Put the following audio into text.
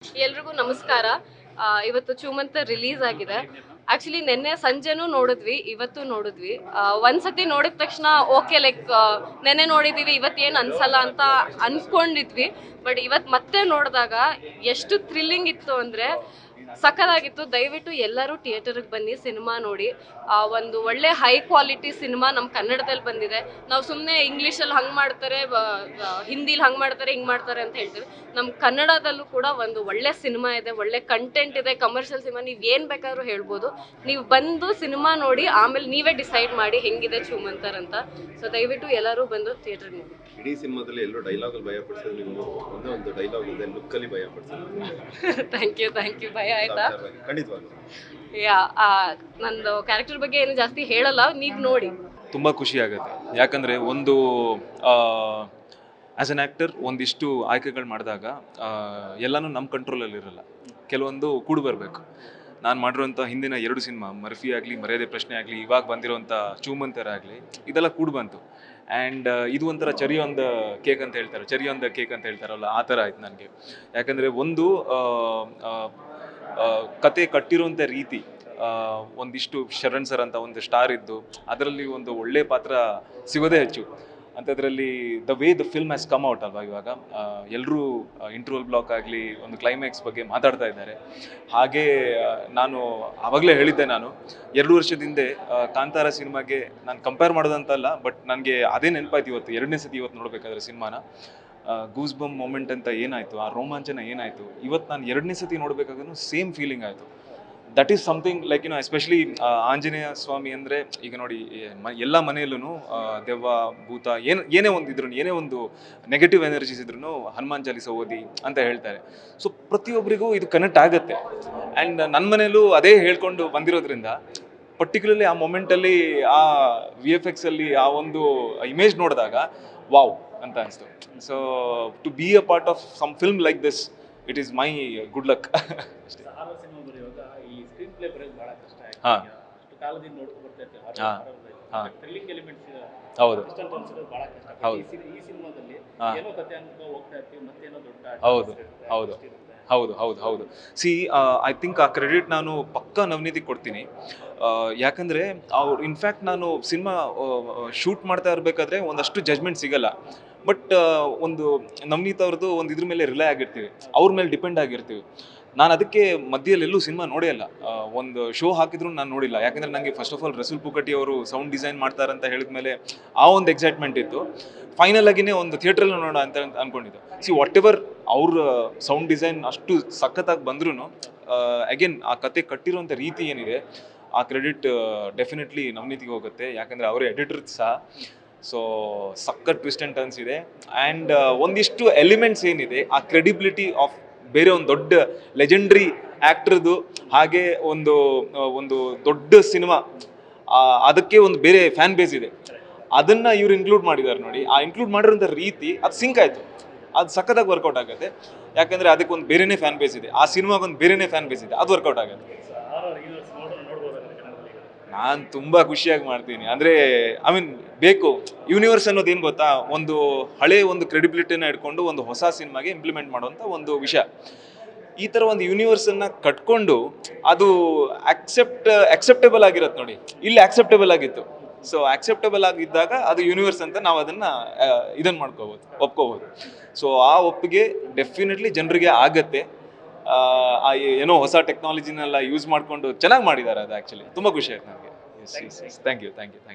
ಎಲ್ರಿಗೂ ನಮಸ್ಕಾರ. ಇವತ್ತು ಚೂಮಂತ ರಿಲೀಸ್ ಆಗಿದೆ. ಆಕ್ಚುಲಿ ನಿನ್ನೆ ಸಂಜೆನೂ ನೋಡಿದ್ವಿ, ಇವತ್ತು ನೋಡಿದ್ವಿ. ಒಂದ್ಸತಿ ನೋಡಿದ ತಕ್ಷಣ ಓಕೆ, ಲೈಕ್ ನೆನ್ನೆ ನೋಡಿದೀವಿ ಇವತ್ತೇನು ಅನ್ಸಲ್ಲ ಅಂತ ಅನ್ಕೊಂಡಿದ್ವಿ. ಬಟ್ ಇವತ್ತು ಮತ್ತೆ ನೋಡಿದಾಗ ಎಷ್ಟು ಥ್ರಿಲ್ಲಿಂಗ್ ಇತ್ತು ಅಂದ್ರೆ ಸಖತ್ತಾಗಿತ್ತು. ದಯವಿಟ್ಟು ಎಲ್ಲರೂ ಥಿಯೇಟರ್ಗೆ ಬನ್ನಿ, ಸಿನಿಮಾ ನೋಡಿ. ಒಂದು ಒಳ್ಳೆ ಹೈ ಕ್ವಾಲಿಟಿ ಸಿನಿಮಾ ನಮ್ಮ ಕನ್ನಡದಲ್ಲಿ ಬಂದಿದೆ. ನಾವು ಸುಮ್ಮನೆ ಇಂಗ್ಲೀಷಲ್ಲಿ ಹಂಗೆ ಮಾಡ್ತಾರೆ, ಹಿಂದಿಲಿ ಹಂಗೆ ಮಾಡ್ತಾರೆ, ಹಿಂಗೆ ಮಾಡ್ತಾರೆ ಅಂತ ಹೇಳ್ತೀವಿ. ನಮ್ಮ ಕನ್ನಡದಲ್ಲೂ ಕೂಡ ಒಂದು ಒಳ್ಳೆ ಸಿನಿಮಾ ಇದೆ, ಒಳ್ಳೆ ಕಂಟೆಂಟ್ ಇದೆ, ಕಮರ್ಷಿಯಲ್ ಸಿನಿಮಾ. ನೀವು ಏನು ಬೇಕಾದ್ರೂ ಹೇಳ್ಬೋದು. ನೀವು ಬಂದು ಸಿನಿಮಾ ನೋಡಿ ಆಮೇಲೆ ನೀವೇ ಡಿಸೈಡ್ ಮಾಡಿ ಹೆಂಗಿದೆ ಚೂಮಂತರ್ ಅಂತ. ಸೊ ದಯವಿಟ್ಟು ಎಲ್ಲರೂ ಬಂದು ಥಿಯೇಟರ್ ನೋಡಿ. ಇಡೀ ಸಿನಿಮಾದಲ್ಲಿ ಎಲ್ಲರೂ ಡೈಲಾಗಲ್ಲಿ ಭಯ ಪಡಿಸೋದು, ನೀವು ಒಂದೇ ಒಂದು ಡೈಲಾಗ್ ಇದೆ ಲುಕ್ಕಲ್ಲಿ ಭಯ ಪಡಿಸೋದು. Thank you. ಭಯ ಆಯ್ತಾ? ಖಂಡಿತವಾಗ್ಲೂ. ನಂದು ಕ್ಯಾರೆಕ್ಟರ್ ಬಗ್ಗೆ ಏನು ಜಾಸ್ತಿ ಹೇಳಲ್ಲ, ನೀವು ನೋಡಿ. ತುಂಬ ಖುಷಿ ಆಗುತ್ತೆ. ಯಾಕಂದರೆ ಒಂದು ಆ್ಯಸ್ ಅನ್ ಆ್ಯಕ್ಟರ್ ಒಂದಿಷ್ಟು ಆಯ್ಕೆಗಳು ಮಾಡಿದಾಗ ಎಲ್ಲನೂ ನಮ್ಮ ಕಂಟ್ರೋಲಲ್ಲಿರಲ್ಲ, ಕೆಲವೊಂದು ಕೂಡು ಬರಬೇಕು. ನಾನು ಮಾಡಿರೋಂಥ ಹಿಂದಿನ 2 ಸಿನಿಮಾ, ಮರ್ಫಿ ಆಗಲಿ, ಮರ್ಯಾದೆ ಪ್ರಶ್ನೆ ಆಗಲಿ, ಇವಾಗ ಬಂದಿರೋಂಥ ಚೂಮಂತರ್ ಆಗಲಿ, ಇದೆಲ್ಲ ಕೂಡು ಬಂತು. ಆ್ಯಂಡ್ ಇದು ಒಂಥರ ಚೆರಿ ಆನ್ ದ ಕೇಕ್ ಅಂತ ಹೇಳ್ತಾರೆ, ಚೆರಿ ಆನ್ ದ ಕೇಕ್ ಅಂತ ಹೇಳ್ತಾರಲ್ಲ, ಆ ಥರ ಆಯ್ತು ನನಗೆ. ಯಾಕಂದರೆ ಒಂದು ಕತೆ ಕಟ್ಟಿರೋಂಥ ರೀತಿ, ಒಂದಿಷ್ಟು ಶರಣ್ ಸರ್ ಅಂತ ಒಂದು ಸ್ಟಾರ್ ಇದ್ದು ಅದರಲ್ಲಿ ಒಂದು ಒಳ್ಳೆ ಪಾತ್ರ ಸಿಗೋದೇ ಹೆಚ್ಚು ಅಂಥದ್ರಲ್ಲಿ the way the film has come out ಅಲ್ವಾ. ಇವಾಗ ಎಲ್ಲರೂ ಇಂಟರ್ವಲ್ ಬ್ಲಾಕ್ ಆಗಲಿ, ಒಂದು ಕ್ಲೈಮ್ಯಾಕ್ಸ್ ಬಗ್ಗೆ ಮಾತಾಡ್ತಾ ಇದ್ದಾರೆ. ಹಾಗೆ ನಾನು ಆವಾಗಲೇ ಹೇಳಿದ್ದೆ, ನಾನು 2 ವರ್ಷದ ಹಿಂದೆ ಕಾಂತಾರ ಸಿನಿಮಾಗೆ ನಾನು ಕಂಪೇರ್ ಮಾಡೋದಂತಲ್ಲ, ಬಟ್ ನನಗೆ ಅದೇ ನೆನಪಾಯ್ತು ಇವತ್ತು, 2ನೇ ಸತಿ ಇವತ್ತು ನೋಡಬೇಕಾದ್ರೆ ಸಿನಿಮಾನ. ಗೂಸ್ ಬಮ್ ಮೂಮೆಂಟ್ ಅಂತ ಏನಾಯಿತು, ಆ ರೋಮಾಂಚನ ಏನಾಯಿತು, ಇವತ್ತು ನಾನು 2ನೇ ಸತಿ ನೋಡಬೇಕಾದ್ರೂ ಸೇಮ್ ಫೀಲಿಂಗ್ ಆಯಿತು. That is something like especially Anjaneya Swamy ಅಂದರೆ, ಈಗ ನೋಡಿ ಎಲ್ಲ ಮನೆಯಲ್ಲೂ ದೆವ್ವ ಭೂತ ಏನೇ ಒಂದು ಇದ್ರು, ಏನೇ ಒಂದು ನೆಗೆಟಿವ್ ಎನರ್ಜೀಸ್ ಇದ್ರೂ ಹನುಮಾನ್ ಚಾಲೀಸ ಓದಿ ಅಂತ ಹೇಳ್ತಾರೆ. ಸೊ ಪ್ರತಿಯೊಬ್ಬರಿಗೂ ಇದು ಕನೆಕ್ಟ್ ಆಗುತ್ತೆ. ಆ್ಯಂಡ್ ನನ್ನ ಮನೆಯಲ್ಲೂ ಅದೇ ಹೇಳ್ಕೊಂಡು ಬಂದಿರೋದ್ರಿಂದ ಪರ್ಟಿಕ್ಯುಲರ್ಲಿ ಆ ಮೊಮೆಂಟಲ್ಲಿ, ಆ VFX ಅಲ್ಲಿ ಆ ಒಂದು ಇಮೇಜ್ ನೋಡಿದಾಗ ವಾವ್ ಅಂತ ಅನಿಸ್ತು. So to be a part of some film like this, it is my good luck. ಹೌದು. ಸಿ ಐ ಥಿಂಕ್ ಆ ಕ್ರೆಡಿಟ್ ನಾನು ಪಕ್ಕಾ ನವನೀತಿಗೆ ಕೊಡ್ತೀನಿ. ಯಾಕಂದರೆ ಅವ್ರು ಇನ್ಫ್ಯಾಕ್ಟ್ ನಾನು ಸಿನಿಮಾ ಶೂಟ್ ಮಾಡ್ತಾ ಇರಬೇಕಾದ್ರೆ ಒಂದಷ್ಟು ಜಜ್ಮೆಂಟ್ ಸಿಗಲ್ಲ. ಬಟ್ ಒಂದು ನವನೀತ್ ಅವ್ರದ್ದು ಒಂದು ಇದ್ರ ಮೇಲೆ ರಿಲೈ ಆಗಿರ್ತೀವಿ, ಅವ್ರ ಮೇಲೆ ಡಿಪೆಂಡ್ ಆಗಿರ್ತೀವಿ. ನಾನು ಅದಕ್ಕೆ ಮಧ್ಯದಲ್ಲಿ ಎಲ್ಲೂ ಸಿನಿಮಾ ನೋಡೇ ಇಲ್ಲ, ಒಂದು ಶೋ ಹಾಕಿದ್ರು ನಾನು ನೋಡಿಲ್ಲ. ಯಾಕಂದರೆ ನನಗೆ ಫಸ್ಟ್ ಆಫ್ ಆಲ್ ರಸೂಲ್ ಪುಕಟಿ ಅವರು ಸೌಂಡ್ ಡಿಸೈನ್ ಮಾಡ್ತಾರಂತ ಹೇಳಿದ ಮೇಲೆ ಆ ಒಂದು ಎಕ್ಸೈಟ್ಮೆಂಟ್ ಇತ್ತು. ಫೈನಲ್ ಆಗಿನೇ ಒಂದು ಥಿಯೇಟ್ರಲ್ಲಿ ನೋಡೋಣ ಅಂತ ಅಂದ್ಕೊಂಡಿದ್ದು. ಸಿ ವಾಟ್ ಎವರ್ ಅವ್ರ ಸೌಂಡ್ ಡಿಸೈನ್ ಅಷ್ಟು ಸಖತ್ತಾಗಿ ಬಂದ್ರೂ ಅಗೇನ್ ಆ ಕತೆ ಕಟ್ಟಿರೋಂಥ ರೀತಿ ಏನಿದೆ, ಆ ಕ್ರೆಡಿಟ್ ಡೆಫಿನೆಟ್ಲಿ ನವನೀತಿಗೆ ಹೋಗುತ್ತೆ. ಯಾಕಂದರೆ ಅವರೇ ಎಡಿಟರ್ ಸಹ. ಸೊ ಸಖತ್ ಟ್ವಿಸ್ಟ್ ಆ್ಯಂಡ್ ಟರ್ನ್ಸ್ ಇದೆ. ಆ್ಯಂಡ್ ಒಂದಿಷ್ಟು ಎಲಿಮೆಂಟ್ಸ್ ಏನಿದೆ, ಆ ಕ್ರೆಡಿಬಿಲಿಟಿ ಆಫ್ ಬೇರೆ ಒಂದು ದೊಡ್ಡ ಲೆಜೆಂಡ್ರಿ ಆ್ಯಕ್ಟ್ರದ್ದು, ಹಾಗೆ ಒಂದು ದೊಡ್ಡ ಸಿನಿಮಾ, ಅದಕ್ಕೆ ಒಂದು ಬೇರೆ ಫ್ಯಾನ್ ಬೇಸ್ ಇದೆ. ಅದನ್ನು ಇವ್ರು ಇನ್ಕ್ಲೂಡ್ ಮಾಡಿದ್ದಾರೆ ನೋಡಿ. ಆ ಇನ್ಕ್ಲೂಡ್ ಮಾಡಿರೋಂಥ ರೀತಿ ಅದು ಸಿಂಕ್ ಆಯಿತು, ಅದು ಸಖತ್ತಾಗಿ ವರ್ಕೌಟ್ ಆಗುತ್ತೆ. ಯಾಕಂದರೆ ಅದಕ್ಕೆ ಒಂದು ಬೇರೆನೇ ಫ್ಯಾನ್ ಬೇಸ್ ಇದೆ, ಆ ಸಿನಿಮಾಗೊಂದು ಬೇರೆನೇ ಫ್ಯಾನ್ ಬೇಸ್ ಇದೆ, ಅದು ವರ್ಕೌಟ್ ಆಗುತ್ತೆ. ನಾನು ತುಂಬ ಖುಷಿಯಾಗಿ ಮಾಡ್ತೀನಿ. ಅಂದರೆ ಐ ಮೀನ್ ಬೇಕು ಯೂನಿವರ್ಸ್ ಅನ್ನೋದು ಏನು ಗೊತ್ತಾ, ಒಂದು ಹಳೆ ಒಂದು ಕ್ರೆಡಿಬಿಲಿಟಿನ ಇಟ್ಕೊಂಡು ಒಂದು ಹೊಸ ಸಿನಿಮಾಗೆ ಇಂಪ್ಲಿಮೆಂಟ್ ಮಾಡುವಂಥ ಒಂದು ವಿಷಯ. ಈ ಥರ ಒಂದು ಯೂನಿವರ್ಸನ್ನು ಕಟ್ಕೊಂಡು ಅದು ಅಕ್ಸೆಪ್ಟೇಬಲ್ ಆಗಿರುತ್ತೆ ನೋಡಿ. ಇಲ್ಲಿ ಅಕ್ಸೆಪ್ಟೇಬಲ್ ಆಗಿತ್ತು. ಸೊ ಅಕ್ಸೆಪ್ಟೇಬಲ್ ಆಗಿದ್ದಾಗ ಅದು ಯೂನಿವರ್ಸ್ ಅಂತ ನಾವು ಅದನ್ನು ಒಪ್ಕೋಬೋದು. ಸೊ ಆ ಒಪ್ಪಿಗೆ ಡೆಫಿನೆಟ್ಲಿ ಜನರಿಗೆ ಆಗತ್ತೆ. ಏನೋ ಹೊಸ ಟೆಕ್ನಾಲಜಿನೆಲ್ಲ ಯೂಸ್ ಮಾಡಿಕೊಂಡು ಚೆನ್ನಾಗಿ ಮಾಡಿದ್ದಾರೆ. ಅದು ಆ್ಯಕ್ಚುಲಿ ತುಂಬ ಖುಷಿ ಆಯ್ತು ನನಗೆ. Thank you.